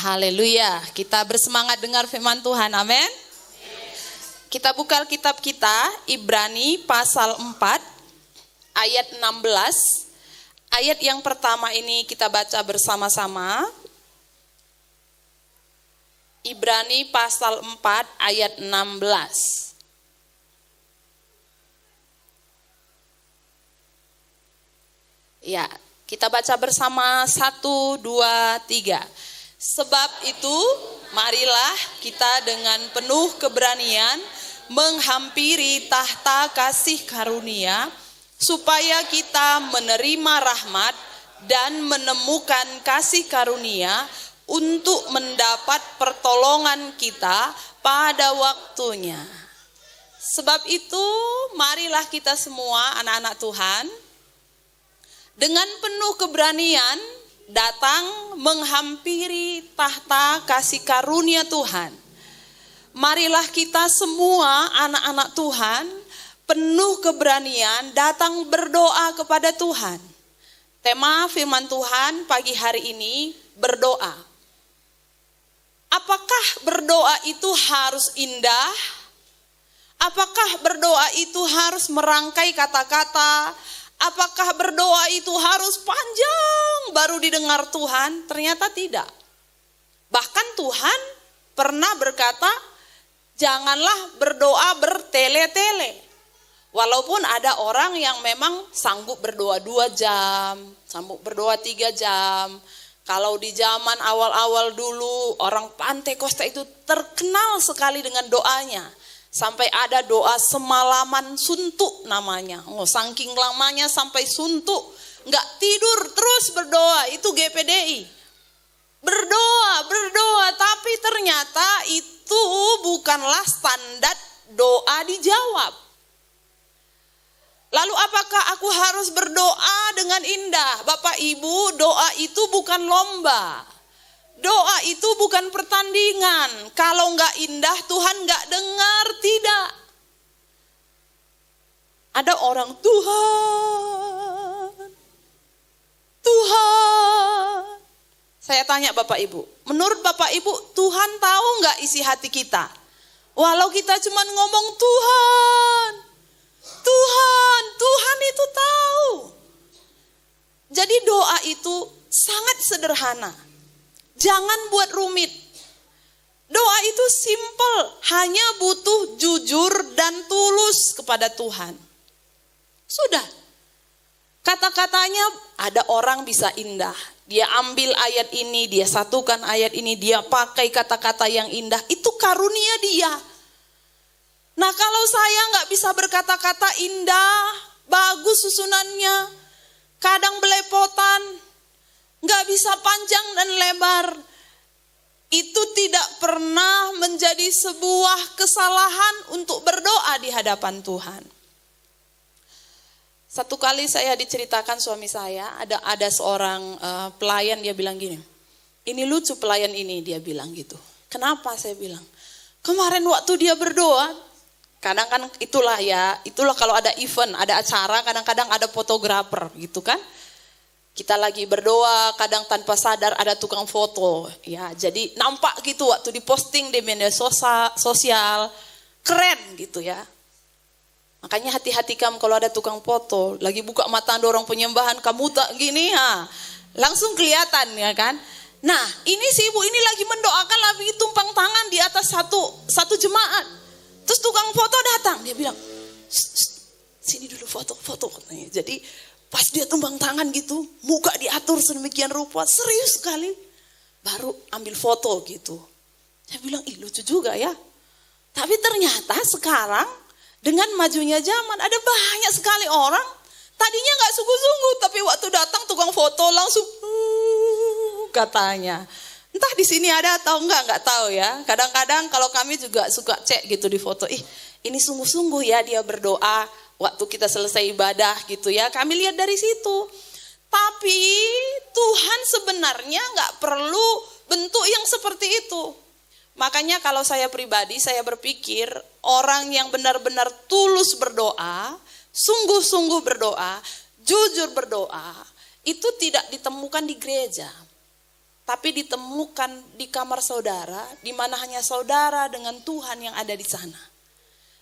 Haleluya. Kita bersemangat dengar firman Tuhan. Amin. Kita buka kitab kita, Ibrani pasal 4, ayat 16. Ayat yang pertama ini kita baca bersama-sama. Ibrani pasal 4, ayat 16. Ya, kita baca bersama 1, 2, 3. Sebab itu, marilah kita dengan penuh keberanian menghampiri tahta kasih karunia, supaya kita menerima rahmat dan menemukan kasih karunia untuk mendapat pertolongan kita pada waktunya. Sebab itu, marilah kita semua anak-anak Tuhan dengan penuh keberanian datang menghampiri tahta kasih karunia Tuhan. Marilah kita semua anak-anak Tuhan penuh keberanian datang berdoa kepada Tuhan. Tema firman Tuhan pagi hari ini berdoa. Apakah berdoa itu harus indah? Apakah berdoa itu harus merangkai kata-kata? Apakah berdoa itu harus panjang baru didengar Tuhan? Ternyata tidak. Bahkan Tuhan pernah berkata, janganlah berdoa bertele-tele. Walaupun ada orang yang memang sanggup berdoa 2 jam, sanggup berdoa 3 jam. Kalau di zaman awal-awal dulu, orang Pantekosta itu terkenal sekali dengan doanya. Sampai ada doa semalaman suntuk namanya. Saking lamanya sampai suntuk. Nggak tidur terus berdoa. Itu GPDI. Berdoa. Tapi ternyata itu bukanlah standar doa dijawab. Lalu apakah aku harus berdoa dengan indah? Bapak Ibu, doa itu bukan lomba. Doa itu bukan pertandingan. Kalau enggak indah, Tuhan enggak dengar, tidak. Ada orang, Tuhan. Saya tanya Bapak Ibu, menurut Bapak Ibu, Tuhan tahu enggak isi hati kita? Walau kita cuma ngomong Tuhan itu tahu. Jadi doa itu sangat sederhana. Jangan buat rumit. Doa itu simple, hanya butuh jujur dan tulus kepada Tuhan. Sudah. Kata-katanya ada orang bisa indah. Dia ambil ayat ini, dia satukan ayat ini, dia pakai kata-kata yang indah. Itu karunia dia. Nah, kalau saya nggak bisa berkata-kata indah, bagus susunannya, kadang belepotan, nggak bisa panjang dan lebar, itu tidak pernah menjadi sebuah kesalahan untuk berdoa di hadapan Tuhan. Satu kali saya diceritakan suami saya, ada seorang pelayan, dia bilang gini, ini lucu pelayan ini, dia bilang gitu. Kenapa? Saya bilang, kemarin waktu dia berdoa, kadang kan itulah kalau ada event, ada acara, kadang-kadang ada fotografer gitu kan. Kita lagi berdoa, kadang tanpa sadar ada tukang foto. Ya, jadi nampak gitu waktu diposting di media sosial, keren gitu ya. Makanya hati-hati kamu kalau ada tukang foto, lagi buka mata dorong penyembahan, kamu tak gini ya, langsung kelihatan ya kan. Nah, ini si ibu ini lagi mendoakan, lagi tumpang tangan di atas satu jemaat. Terus tukang foto datang, dia bilang, sini dulu foto katanya. Jadi pas dia tumbang tangan gitu, muka diatur sedemikian rupa, serius sekali. Baru ambil foto gitu. Saya bilang, lucu juga ya. Tapi ternyata sekarang dengan majunya zaman ada banyak sekali orang. Tadinya gak sungguh-sungguh, tapi waktu datang tukang foto langsung katanya. Entah di sini ada atau enggak tahu ya. Kadang-kadang kalau kami juga suka cek gitu di foto. Ini sungguh-sungguh ya dia berdoa waktu kita selesai ibadah gitu ya. Kami lihat dari situ. Tapi Tuhan sebenarnya enggak perlu bentuk yang seperti itu. Makanya kalau saya pribadi, saya berpikir orang yang benar-benar tulus berdoa, sungguh-sungguh berdoa, jujur berdoa, itu tidak ditemukan di gereja. tapi ditemukan di kamar saudara, di mana hanya saudara dengan Tuhan yang ada di sana.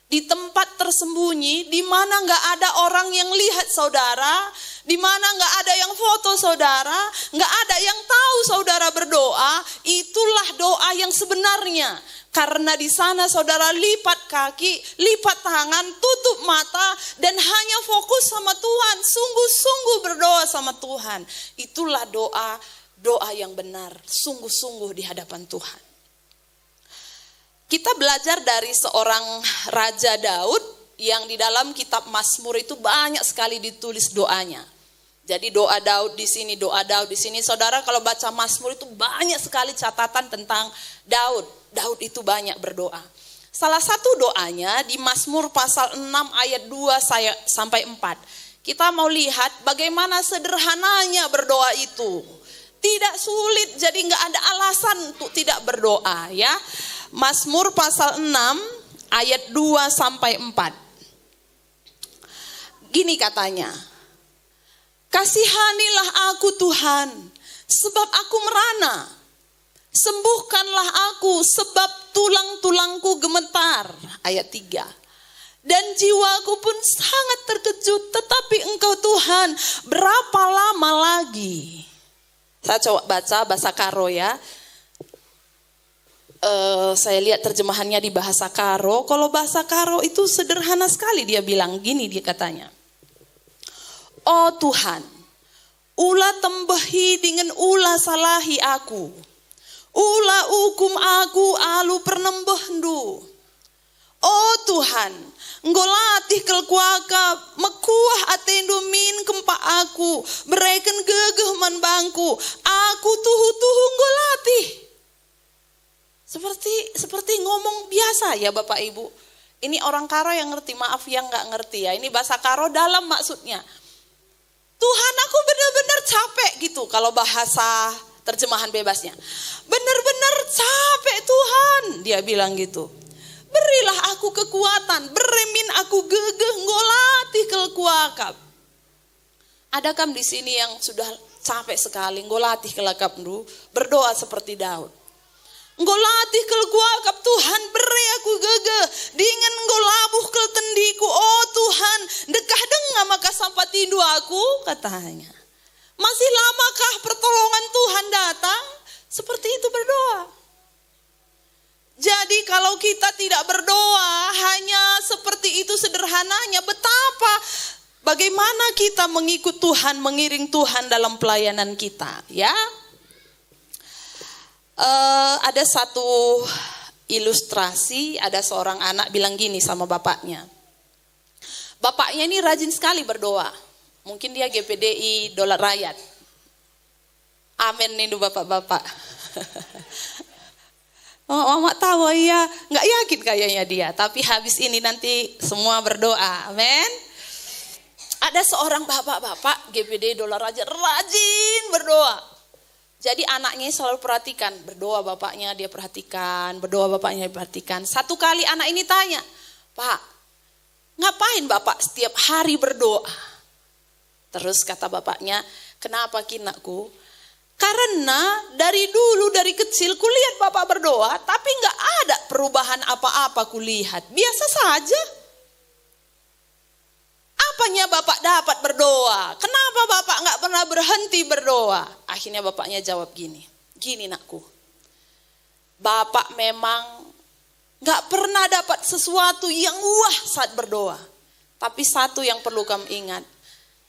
Di tempat tersembunyi, di mana gak ada orang yang lihat saudara, di mana gak ada yang foto saudara, gak ada yang tahu saudara berdoa, itulah doa yang sebenarnya. Karena di sana saudara lipat kaki, lipat tangan, tutup mata, dan hanya fokus sama Tuhan, sungguh-sungguh berdoa sama Tuhan. Itulah doa yang benar, sungguh-sungguh di hadapan Tuhan. Kita belajar dari seorang Raja Daud yang di dalam kitab Mazmur itu banyak sekali ditulis doanya. Jadi doa Daud di sini, doa Daud di sini. Saudara kalau baca Mazmur itu banyak sekali catatan tentang Daud. Daud itu banyak berdoa. Salah satu doanya di Mazmur pasal 6 ayat 2 sampai 4. Kita mau lihat bagaimana sederhananya berdoa itu. Tidak sulit, jadi gak ada alasan untuk tidak berdoa ya. Mazmur pasal 6 ayat 2 sampai 4. Gini katanya. Kasihanilah aku Tuhan, sebab aku merana. Sembuhkanlah aku sebab tulang-tulangku gemetar. Ayat 3. Dan jiwaku pun sangat terkejut, tetapi Engkau Tuhan berapa lama lagi? Saya coba baca bahasa Karo ya. Saya lihat terjemahannya di bahasa Karo. Kalau bahasa Karo itu sederhana sekali, dia bilang gini, dia katanya. Oh Tuhan, ulah tembehi dengan ulah salahi aku. Ulah hukum aku alu pernembehndu. Oh Tuhan, Engkau latih kelkuaka mekuah atendu min kempa aku, bereken gegeh man bangku, aku tuhu-tuhu Engkau latih. Seperti ngomong biasa ya Bapak Ibu. Ini orang Karo yang ngerti, maaf yang gak ngerti ya. Ini bahasa Karo dalam maksudnya. Tuhan aku benar-benar capek gitu kalau bahasa terjemahan bebasnya. Benar-benar capek Tuhan, dia bilang gitu. Berilah aku kekuatan, beremin aku gegeh, ngolatih kelkuakap. Adakah di sini yang sudah capek sekali, ngolatih kelakap dulu, berdoa seperti Daud. Ngolatih kelkuakap Tuhan, beri aku gegeh, dengan ngolabuh kel tendiku, oh Tuhan, dekah dengar maka sampai tindu aku, katanya. Masih lamakah pertolongan Tuhan datang? Seperti itu berdoa. Jadi kalau kita tidak berdoa, hanya seperti itu sederhananya, bagaimana kita mengikut Tuhan, mengiring Tuhan dalam pelayanan kita, ya? Ada satu ilustrasi, ada seorang anak bilang gini sama bapaknya. Bapaknya ini rajin sekali berdoa. Mungkin dia GPDI Dolar Rakyat. Amin nih bapak-bapak. Mama tahu ya, nggak yakin kayaknya dia. Tapi habis ini nanti semua berdoa. Amin. Ada seorang bapak-bapak GPDI Dolar Rakyat rajin berdoa. Jadi anaknya selalu perhatikan, berdoa bapaknya dia perhatikan, berdoa bapaknya dia perhatikan. Satu kali anak ini tanya, Pak, ngapain bapak setiap hari berdoa? Terus kata bapaknya, kenapa kinakku? Karena dari dulu, dari kecil kulihat bapak berdoa, tapi gak ada perubahan apa-apa kulihat. Biasa saja. Apanya bapak dapat berdoa? Kenapa bapak gak pernah berhenti berdoa? Akhirnya bapaknya jawab gini nakku. Bapak memang gak pernah dapat sesuatu yang wah saat berdoa. Tapi satu yang perlu kamu ingat.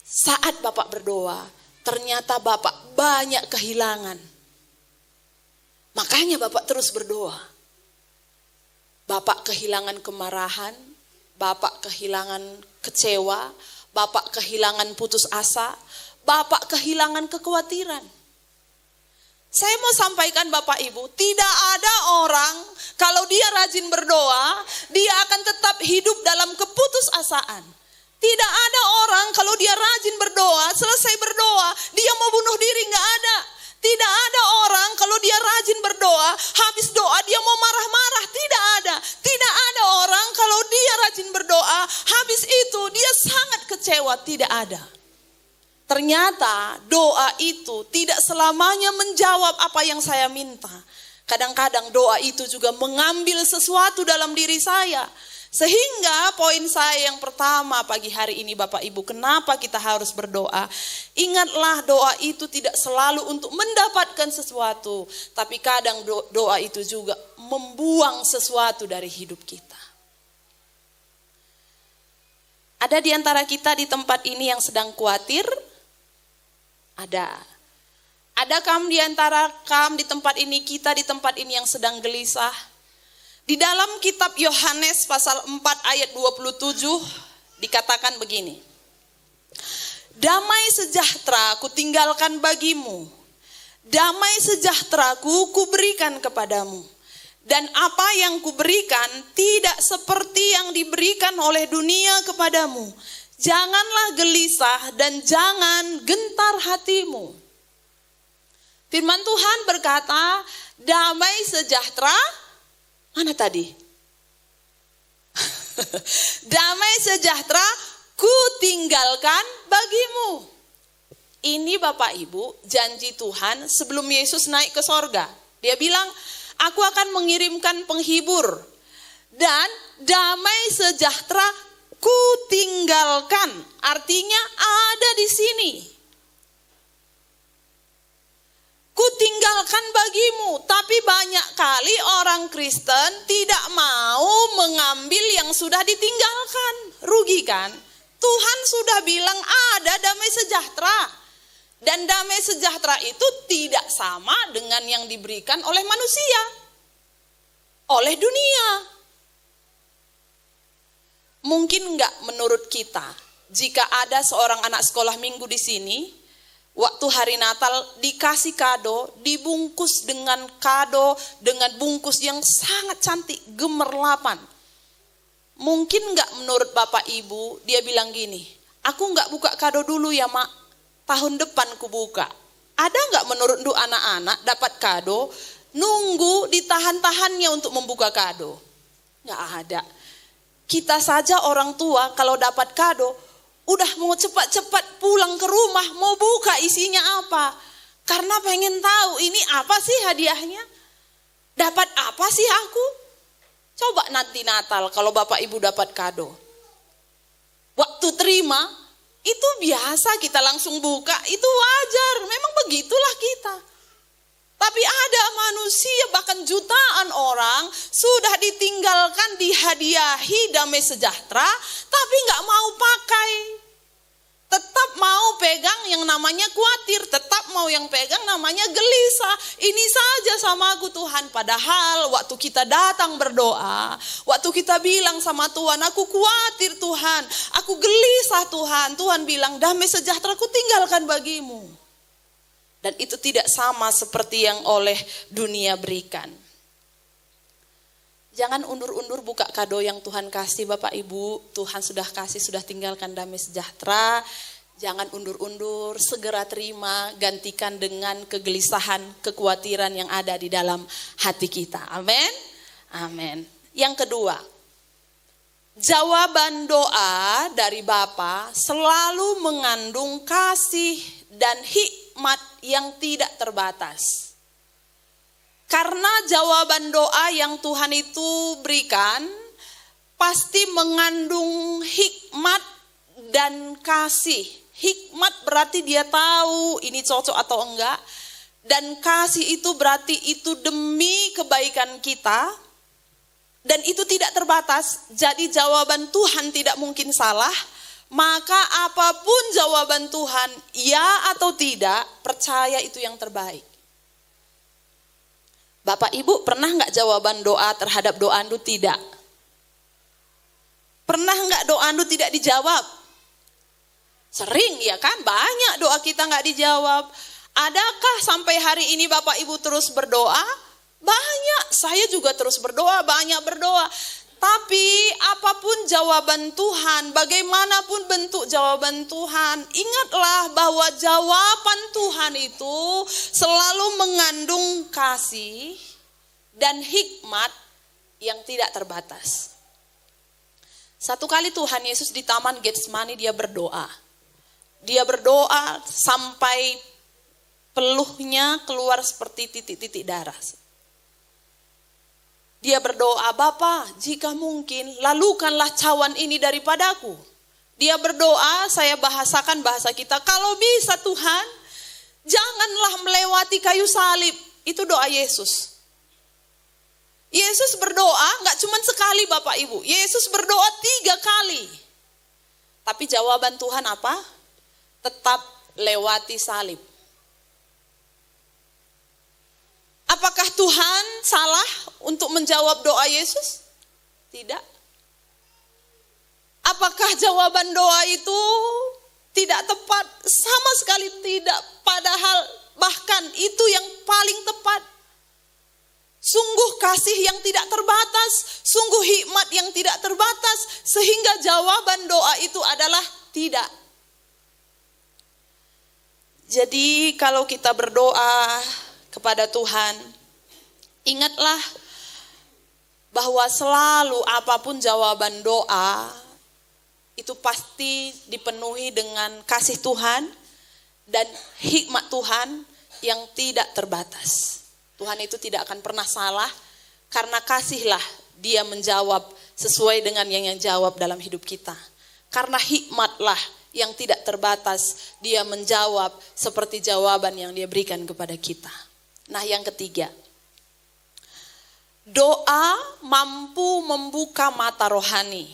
Saat bapak berdoa, ternyata bapak banyak kehilangan. Makanya bapak terus berdoa. Bapak kehilangan kemarahan, bapak kehilangan kecewa, bapak kehilangan putus asa, bapak kehilangan kekhawatiran. Saya mau sampaikan Bapak Ibu, tidak ada orang kalau dia rajin berdoa, dia akan tetap hidup dalam keputusasaan. Tidak ada orang kalau dia rajin berdoa, selesai berdoa, dia mau bunuh diri, gak ada. Tidak ada orang kalau dia rajin berdoa, habis doa dia mau marah-marah, tidak ada. Tidak ada orang kalau dia rajin berdoa, habis itu dia sangat kecewa, tidak ada. Ternyata doa itu tidak selamanya menjawab apa yang saya minta. Kadang-kadang doa itu juga mengambil sesuatu dalam diri saya. Sehingga poin saya yang pertama pagi hari ini Bapak Ibu, kenapa kita harus berdoa? Ingatlah doa itu tidak selalu untuk mendapatkan sesuatu. Tapi kadang doa itu juga membuang sesuatu dari hidup kita. Ada di antara kita di tempat ini yang sedang khawatir? Ada di antara di tempat ini, kita di tempat ini yang sedang gelisah? Di dalam kitab Yohanes pasal 4 ayat 27 dikatakan begini. Damai sejahtera ku tinggalkan bagimu. Damai sejahtera-Ku berikan kepadamu. Dan apa yang kuberikan tidak seperti yang diberikan oleh dunia kepadamu. Janganlah gelisah dan jangan gentar hatimu. Firman Tuhan berkata, damai sejahtera, mana tadi? Damai sejahtera ku tinggalkan bagimu. Ini Bapak Ibu janji Tuhan sebelum Yesus naik ke sorga. Dia bilang, aku akan mengirimkan penghibur. Dan damai sejahtera ku tinggalkan, artinya ada di sini. Ku tinggalkan bagimu, tapi banyak kali orang Kristen tidak mau mengambil yang sudah ditinggalkan. Rugi kan? Tuhan sudah bilang ada damai sejahtera. Dan damai sejahtera itu tidak sama dengan yang diberikan oleh manusia, oleh dunia. Mungkin enggak menurut kita, jika ada seorang anak sekolah minggu di sini, waktu hari Natal dikasih kado, dibungkus dengan kado, dengan bungkus yang sangat cantik, gemerlapan. Mungkin enggak menurut Bapak Ibu, dia bilang gini, aku enggak buka kado dulu ya Mak, tahun depan ku buka. Ada enggak menurut anak-anak dapat kado, nunggu ditahan-tahannya untuk membuka kado? Enggak ada. Kita saja orang tua kalau dapat kado, udah mau cepat-cepat pulang ke rumah, mau buka isinya apa. Karena pengen tahu ini apa sih hadiahnya. Dapat apa sih aku? Coba nanti Natal kalau Bapak Ibu dapat kado. Waktu terima, itu biasa kita langsung buka, itu wajar. Memang begitulah kita. Tapi ada manusia bahkan jutaan orang sudah ditinggalkan, dihadiahi damai sejahtera, tapi nggak mau pakai. Tetap mau pegang yang namanya khawatir, tetap mau yang pegang namanya gelisah. Ini saja sama aku Tuhan. Padahal waktu kita datang berdoa, waktu kita bilang sama Tuhan, aku khawatir Tuhan, aku gelisah Tuhan. Tuhan bilang damai sejahtera ku tinggalkan bagimu. Dan itu tidak sama seperti yang oleh dunia berikan. Jangan undur-undur buka kado yang Tuhan kasih Bapak Ibu. Tuhan sudah kasih, sudah tinggalkan damai sejahtera. Jangan undur-undur, segera terima, gantikan dengan kegelisahan, kekhawatiran yang ada di dalam hati kita. Amin. Amin. Yang kedua, jawaban doa dari Bapa selalu mengandung kasih dan hikmat yang tidak terbatas. Karena jawaban doa yang Tuhan itu berikan pasti mengandung hikmat dan kasih. Hikmat berarti dia tahu ini cocok atau enggak. Dan kasih itu berarti itu demi kebaikan kita. Dan itu tidak terbatas. Jadi jawaban Tuhan tidak mungkin salah. Maka apapun jawaban Tuhan, ya atau tidak, percaya itu yang terbaik. Bapak Ibu pernah nggak jawaban doa terhadap doa Anda tidak? Pernah nggak doa Anda tidak dijawab? Sering ya kan, banyak doa kita nggak dijawab. Adakah sampai hari ini Bapak Ibu terus berdoa? Banyak, saya juga terus berdoa, banyak berdoa. Tapi apapun jawaban Tuhan, bagaimanapun bentuk jawaban Tuhan, ingatlah bahwa jawaban Tuhan itu selalu mengandung kasih dan hikmat yang tidak terbatas. Satu kali Tuhan Yesus di Taman Getsemani dia berdoa. Dia berdoa sampai peluhnya keluar seperti titik-titik darah. Dia berdoa, Bapa, jika mungkin lalukanlah cawan ini daripadaku. Dia berdoa, saya bahasakan bahasa kita, kalau bisa Tuhan, janganlah melewati kayu salib. Itu doa Yesus. Yesus berdoa gak cuma sekali Bapak Ibu. Yesus berdoa 3 kali. Tapi jawaban Tuhan apa? Tetap lewati salib. Apakah Tuhan salah untuk menjawab doa Yesus? Tidak. Apakah jawaban doa itu tidak tepat? Sama sekali tidak. Padahal bahkan itu yang paling tepat. Sungguh kasih yang tidak terbatas, sungguh hikmat yang tidak terbatas, sehingga jawaban doa itu adalah tidak. Jadi kalau kita berdoa kepada Tuhan, ingatlah bahwa selalu apapun jawaban doa itu pasti dipenuhi dengan kasih Tuhan dan hikmat Tuhan yang tidak terbatas. Tuhan itu tidak akan pernah salah, karena kasihlah Dia menjawab sesuai dengan yang jawab dalam hidup kita. Karena hikmatlah yang tidak terbatas, Dia menjawab seperti jawaban yang Dia berikan kepada kita. Nah, yang ketiga, doa mampu membuka mata rohani.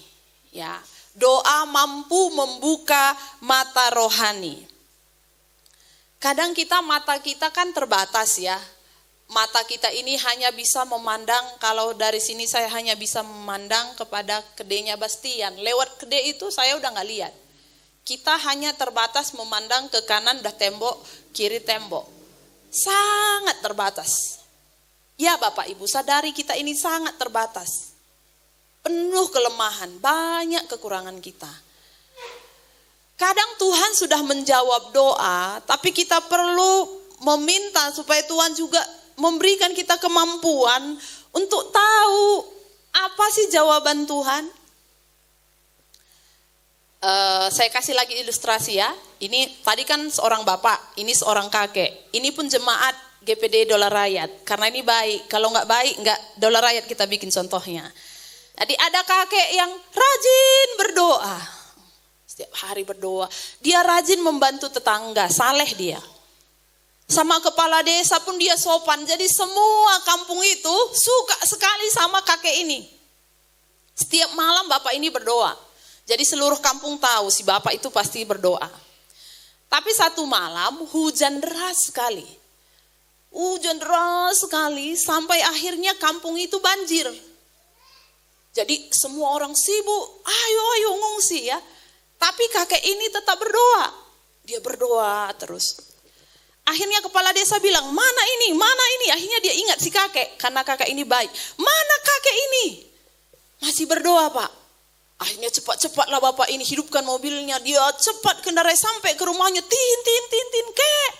Ya, doa mampu membuka mata rohani. Kadang mata kita kan terbatas ya. Mata kita ini hanya bisa memandang, kalau dari sini saya hanya bisa memandang kepada kedainya Bastian. Lewat kedai itu saya udah gak lihat. Kita hanya terbatas memandang ke kanan udah tembok, kiri tembok. Sangat terbatas. Ya Bapak Ibu, sadari kita ini sangat terbatas. Penuh kelemahan, banyak kekurangan kita. Kadang Tuhan sudah menjawab doa, tapi kita perlu meminta supaya Tuhan juga memberikan kita kemampuan untuk tahu apa sih jawaban Tuhan. Saya kasih lagi ilustrasi ya. Ini tadi kan seorang bapak, ini seorang kakek. Ini pun jemaat GPD Dolar Rakyat. Karena ini baik, kalau nggak baik nggak Dolar Rakyat kita bikin contohnya. Jadi ada kakek yang rajin berdoa, setiap hari berdoa. Dia rajin membantu tetangga, saleh dia. Sama kepala desa pun dia sopan. Jadi semua kampung itu suka sekali sama kakek ini. Setiap malam bapak ini berdoa. Jadi seluruh kampung tahu si bapak itu pasti berdoa. Tapi satu malam hujan deras sekali. Hujan deras sekali sampai akhirnya kampung itu banjir. Jadi semua orang sibuk, ayo ngungsi ya. Tapi kakek ini tetap berdoa. Dia berdoa terus. Akhirnya kepala desa bilang, mana ini? Akhirnya dia ingat si kakek, karena kakek ini baik. Mana kakek ini? Masih berdoa Pak. Akhirnya cepat-cepatlah bapak ini hidupkan mobilnya. Dia cepat kendarai sampai ke rumahnya. Tin, kek.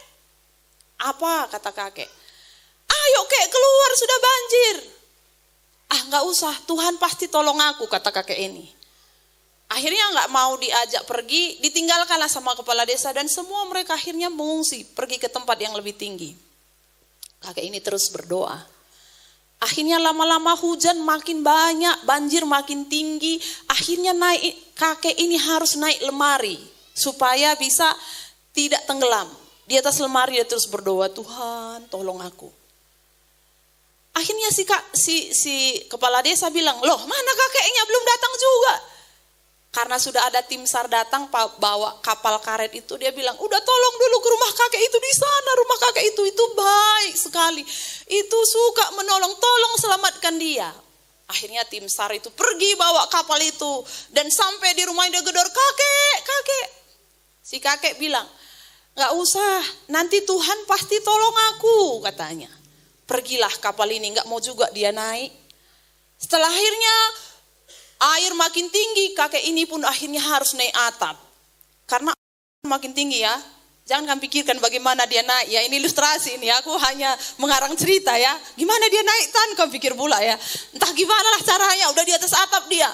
Apa kata kakek? Ayo kek keluar, sudah banjir. Gak usah, Tuhan pasti tolong aku, kata kakek ini. Akhirnya gak mau diajak pergi, ditinggalkanlah sama kepala desa dan semua mereka akhirnya mengungsi, pergi ke tempat yang lebih tinggi. Kakek ini terus berdoa. Akhirnya lama-lama hujan makin banyak, banjir makin tinggi. Akhirnya kakek ini harus naik lemari supaya bisa tidak tenggelam. Di atas lemari dia terus berdoa, Tuhan tolong aku. Akhirnya si kepala desa bilang, loh mana kakeknya belum datang juga. Karena sudah ada tim SAR datang bawa kapal karet itu, dia bilang, udah tolong dulu ke rumah kakek itu di sana, rumah kakek itu baik sekali. Itu suka menolong, tolong selamatkan dia. Akhirnya tim SAR itu pergi bawa kapal itu dan sampai di rumah dia gedor, kakek. Si kakek bilang, gak usah, nanti Tuhan pasti tolong aku, katanya. Pergilah kapal ini, gak mau juga dia naik. Setelah akhirnya air makin tinggi, kakek ini pun akhirnya harus naik atap. Karena makin tinggi ya, jangan kamu pikirkan bagaimana dia naik. Ya ini ilustrasi ini, aku hanya mengarang cerita ya. Gimana dia naik, kamu pikir pula ya. Entah gimana lah caranya, udah di atas atap dia.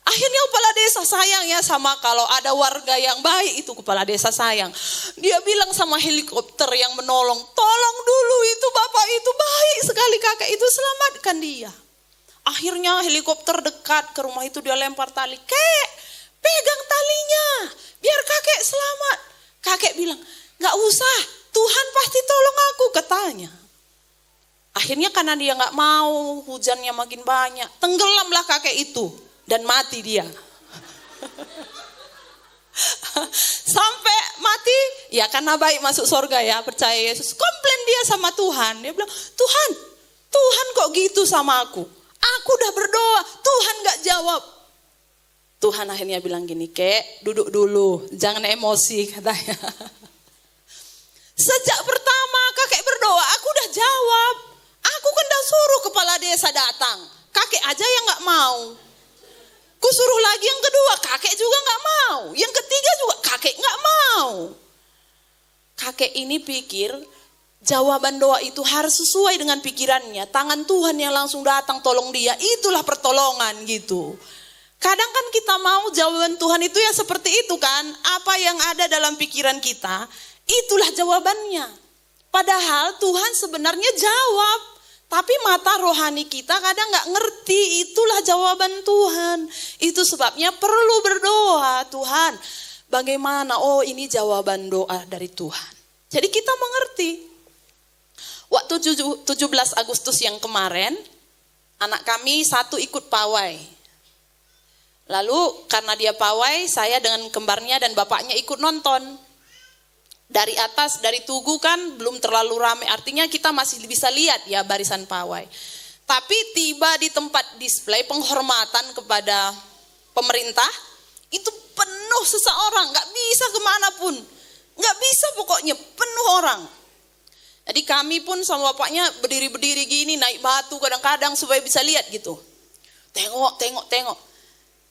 Akhirnya kepala desa sayang ya, sama kalau ada warga yang baik itu kepala desa sayang. Dia bilang sama helikopter yang menolong, tolong dulu itu bapak itu baik sekali, kakek itu selamatkan dia. Akhirnya helikopter dekat ke rumah itu, dia lempar tali. Kek, pegang talinya biar kakek selamat. Kakek bilang, gak usah, Tuhan pasti tolong aku, katanya. Akhirnya karena dia gak mau, hujannya makin banyak, tenggelamlah kakek itu dan mati dia. Sampai mati, ya karena baik masuk surga ya, percaya Yesus. Komplain dia sama Tuhan, dia bilang, Tuhan kok gitu sama aku? Aku udah berdoa, Tuhan gak jawab. Tuhan akhirnya bilang gini, Kek, duduk dulu, jangan emosi, katanya. Sejak pertama kakek berdoa, aku udah jawab. Aku kan udah suruh kepala desa datang, kakek aja yang gak mau. Kusuruh lagi yang kedua, kakek juga gak mau. Yang ketiga juga kakek gak mau. Kakek ini pikir jawaban doa itu harus sesuai dengan pikirannya. Tangan Tuhan yang langsung datang tolong dia, itulah pertolongan gitu. Kadang kan kita mau jawaban Tuhan itu ya seperti itu kan. Apa yang ada dalam pikiran kita, itulah jawabannya. Padahal Tuhan sebenarnya jawab. Tapi mata rohani kita kadang gak ngerti, itulah jawaban Tuhan. Itu sebabnya perlu berdoa, Tuhan bagaimana, oh ini jawaban doa dari Tuhan. Jadi kita mengerti. Waktu 17 Agustus yang kemarin, anak kami satu ikut pawai. Lalu karena dia pawai, saya dengan kembarnya dan bapaknya ikut nonton. Dari atas, dari Tugu kan belum terlalu ramai, artinya kita masih bisa lihat ya barisan pawai. Tapi tiba di tempat display penghormatan kepada pemerintah, itu penuh seseorang, gak bisa kemanapun. Gak bisa pokoknya, penuh orang. Jadi kami pun sama bapaknya berdiri-berdiri gini, naik batu kadang-kadang supaya bisa lihat gitu. Tengok.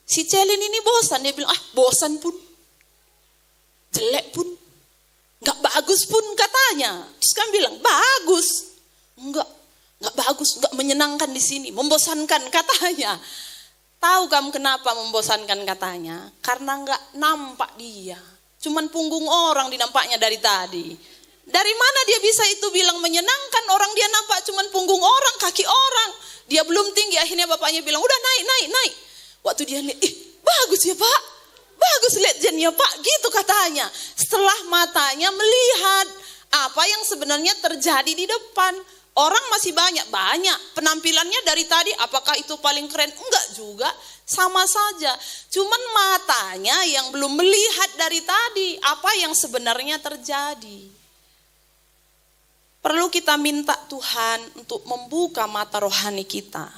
Si Celin ini bosan, dia bilang, bosan pun. Jelek pun. Gak bagus pun katanya. Terus kami bilang, bagus. Enggak bagus, enggak menyenangkan di sini, membosankan katanya. Tahu kamu kenapa membosankan katanya? Karena enggak nampak dia. Cuman punggung orang dinampaknya dari tadi. Dari mana dia bisa itu bilang menyenangkan, orang dia nampak cuman punggung orang, kaki orang. Dia belum tinggi, akhirnya bapaknya bilang, udah naik. Waktu dia lihat, bagus ya Pak, bagus lihat jennya Pak, gitu katanya. Setelah matanya melihat apa yang sebenarnya terjadi di depan. Orang masih banyak penampilannya dari tadi, apakah itu paling keren? Enggak juga, sama saja. Cuman matanya yang belum melihat dari tadi apa yang sebenarnya terjadi. Perlu kita minta Tuhan untuk membuka mata rohani kita.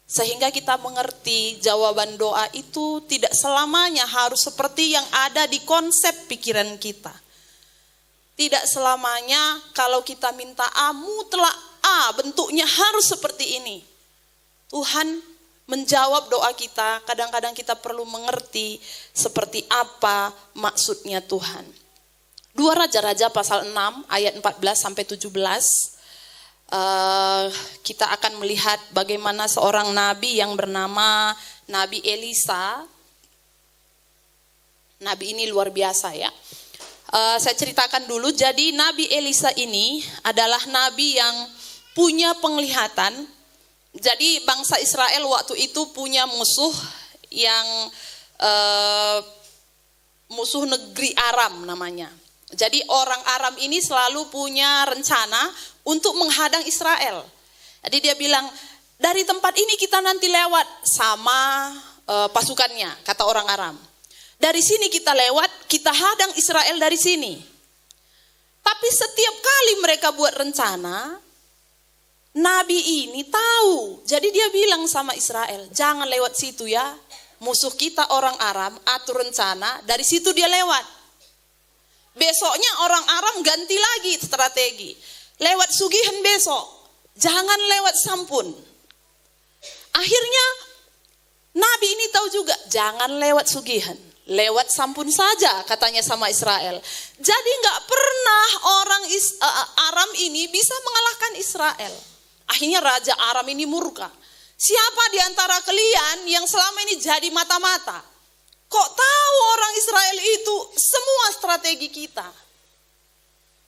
Sehingga kita mengerti jawaban doa itu tidak selamanya harus seperti yang ada di konsep pikiran kita. Tidak selamanya kalau kita minta A, mutlak A, bentuknya harus seperti ini. Tuhan menjawab doa kita, kadang-kadang kita perlu mengerti seperti apa maksudnya Tuhan. 2 Raja-Raja pasal 6 ayat 14 sampai 17. Kita akan melihat bagaimana seorang nabi yang bernama Nabi Elisa. Nabi ini luar biasa ya. Saya ceritakan dulu, jadi Nabi Elisa ini adalah nabi yang punya penglihatan. Jadi bangsa Israel waktu itu punya musuh yang musuh negeri Aram namanya. Jadi orang Aram ini selalu punya rencana untuk menghadang Israel. Jadi dia bilang, dari tempat ini kita nanti lewat sama pasukannya, kata orang Aram. Dari sini kita lewat, kita hadang Israel dari sini. Tapi setiap kali mereka buat rencana, Nabi ini tahu. Jadi dia bilang sama Israel, jangan lewat situ ya. Musuh kita orang Aram atur rencana, dari situ dia lewat. Besoknya orang Aram ganti lagi strategi. Lewat Sugihan besok, jangan lewat Sampun. Akhirnya Nabi ini tahu juga, jangan lewat Sugihan, lewat Sampun saja katanya sama Israel. Jadi gak pernah orang Aram ini bisa mengalahkan Israel. Akhirnya Raja Aram ini murka. Siapa di antara kalian yang selama ini jadi mata-mata? Kok tahu orang Israel itu semua strategi kita?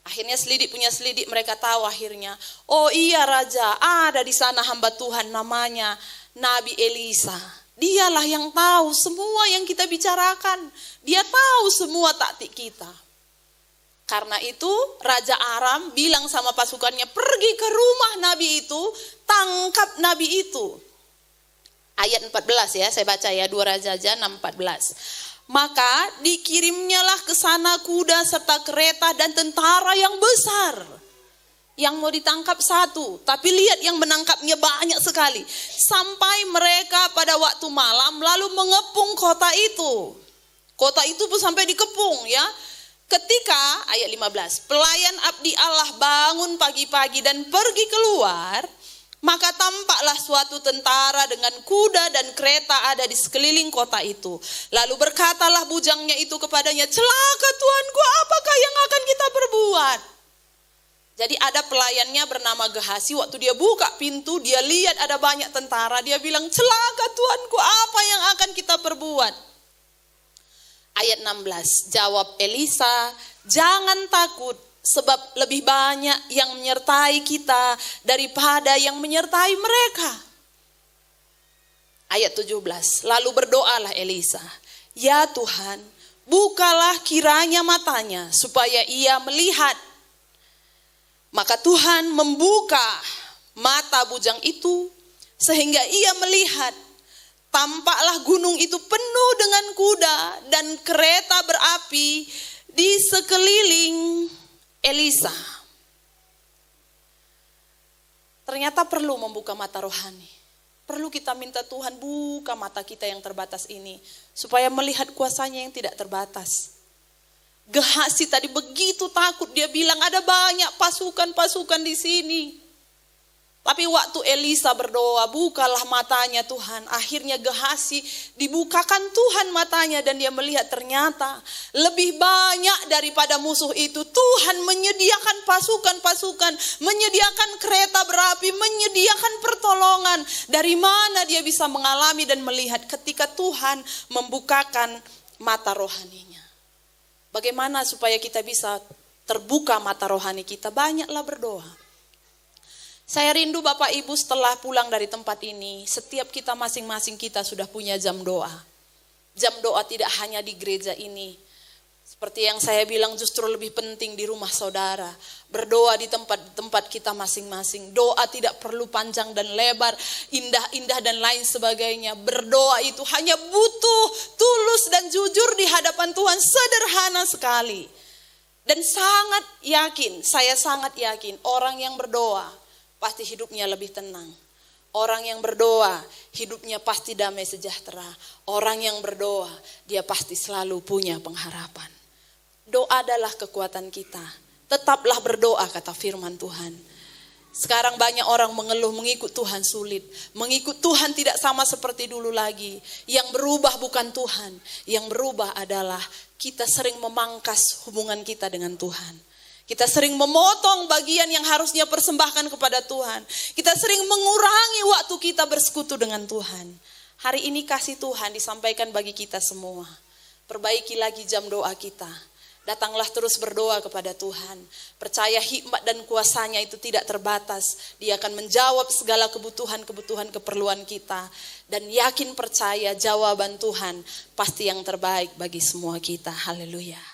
Akhirnya punya selidik, mereka tahu akhirnya. Oh iya Raja, ada di sana hamba Tuhan namanya Nabi Elisa. Dialah yang tahu semua yang kita bicarakan. Dia tahu semua taktik kita. Karena itu Raja Aram bilang sama pasukannya, pergi ke rumah Nabi itu, tangkap Nabi itu. Ayat 14 ya, saya baca ya, 2 Raja 6:14. Maka dikirimnyalah ke sana kuda serta kereta dan tentara yang besar. Yang mau ditangkap satu, tapi lihat yang menangkapnya banyak sekali. Sampai mereka pada waktu malam lalu mengepung kota itu. Kota itu pun sampai dikepung ya. Ketika ayat 15, pelayan abdi Allah bangun pagi-pagi dan pergi keluar, maka tampaklah suatu tentara dengan kuda dan kereta ada di sekeliling kota itu. Lalu berkatalah bujangnya itu kepadanya, celaka tuanku, apakah yang akan kita perbuat? Jadi ada pelayannya bernama Gehasi, waktu dia buka pintu, dia lihat ada banyak tentara, dia bilang, celaka tuanku, apa yang akan kita perbuat? Ayat 16, jawab Elisa, jangan takut, sebab lebih banyak yang menyertai kita daripada yang menyertai mereka. Ayat 17, lalu berdoalah Elisa, ya Tuhan, bukalah kiranya matanya supaya ia melihat. Maka Tuhan membuka mata bujang itu sehingga ia melihat. Tampaklah gunung itu penuh dengan kuda dan kereta berapi di sekeliling Elisa. Ternyata perlu membuka mata rohani. Perlu kita minta Tuhan buka mata kita yang terbatas ini. Supaya melihat kuasanya yang tidak terbatas. Gehasi tadi begitu takut, dia bilang ada banyak pasukan-pasukan di sini. Tapi waktu Elisa berdoa, bukalah matanya Tuhan. Akhirnya Gehasi dibukakan Tuhan matanya dan dia melihat ternyata lebih banyak daripada musuh itu. Tuhan menyediakan pasukan-pasukan, menyediakan kereta berapi, menyediakan pertolongan. Dari mana dia bisa mengalami dan melihat ketika Tuhan membukakan mata rohaninya. Bagaimana supaya kita bisa terbuka mata rohani kita? Banyaklah berdoa. Saya rindu Bapak Ibu setelah pulang dari tempat ini, setiap kita masing-masing kita sudah punya jam doa. Jam doa tidak hanya di gereja ini. Seperti yang saya bilang justru lebih penting di rumah saudara. Berdoa di tempat kita masing-masing. Doa tidak perlu panjang dan lebar, indah-indah dan lain sebagainya. Berdoa itu hanya butuh tulus dan jujur di hadapan Tuhan, sederhana sekali. Dan saya sangat yakin orang yang berdoa pasti hidupnya lebih tenang. Orang yang berdoa, hidupnya pasti damai sejahtera. Orang yang berdoa, dia pasti selalu punya pengharapan. Doa adalah kekuatan kita. Tetaplah berdoa, kata firman Tuhan. Sekarang banyak orang mengeluh mengikut Tuhan sulit. Mengikut Tuhan tidak sama seperti dulu lagi. Yang berubah bukan Tuhan. Yang berubah adalah kita sering memangkas hubungan kita dengan Tuhan. Kita sering memotong bagian yang harusnya persembahkan kepada Tuhan. Kita sering mengurangi waktu kita bersekutu dengan Tuhan. Hari ini kasih Tuhan disampaikan bagi kita semua. Perbaiki lagi jam doa kita. Datanglah terus berdoa kepada Tuhan. Percaya hikmat dan kuasanya itu tidak terbatas. Dia akan menjawab segala kebutuhan keperluan kita. Dan yakin percaya jawaban Tuhan pasti yang terbaik bagi semua kita. Haleluya.